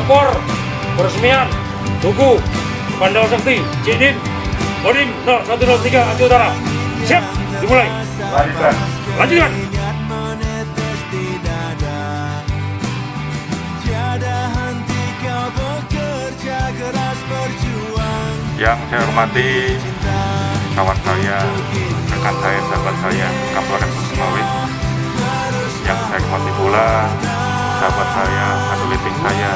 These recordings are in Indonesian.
lapor peresmian Tugu Pandawa Sakti Cidin Kodim 0103 Aceh Utara. Siap, dimulai. Lanjutkan. Yang saya hormati kawan saya, rekan saya, sahabat saya, Kapolres Sumawit. Yang saya hormati pula sahabat saya, satu liting saya,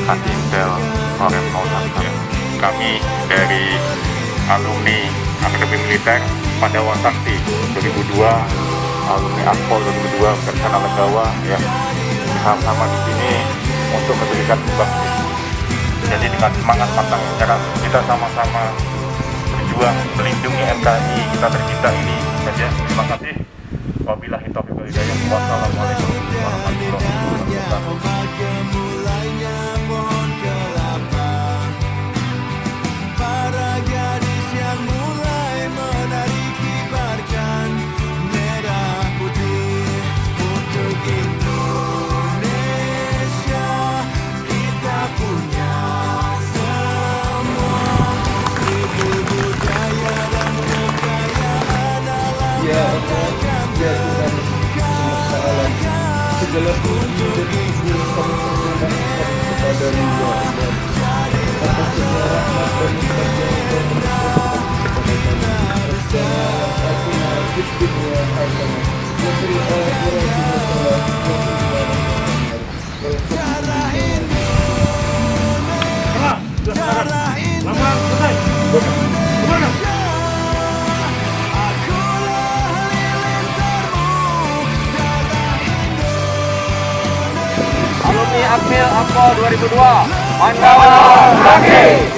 Katintel Polres Sumawit. Kami dari alumni Akademi Militer Pandawa Sakti 2002, alumni Akpol 2002, Bersama Legawa, ya, bersama-sama di sini untuk memberikan bakti. Jadi dengan semangat pantang menyerah, kita sama-sama berjuang melindungi NKRI kita tercinta ini saja. Terima kasih. Wabillahi taufiq wal hidayah. Wassalamualaikum warahmatullahi wabarakatuh. Ya Allah, ya Tuhan semesta alam, segala puji dan syukur kami persembahkan kepada-Mu ya Allah. Atas segala rahmat dan nikmat yang Kau berikan kepada kami. Rabbana atina fid dunya hasanah wa fil akhirati hasanah wa qina Lama selesai. Kemana? Alumni Akmil Akpol 2002 Pandawa Sakti.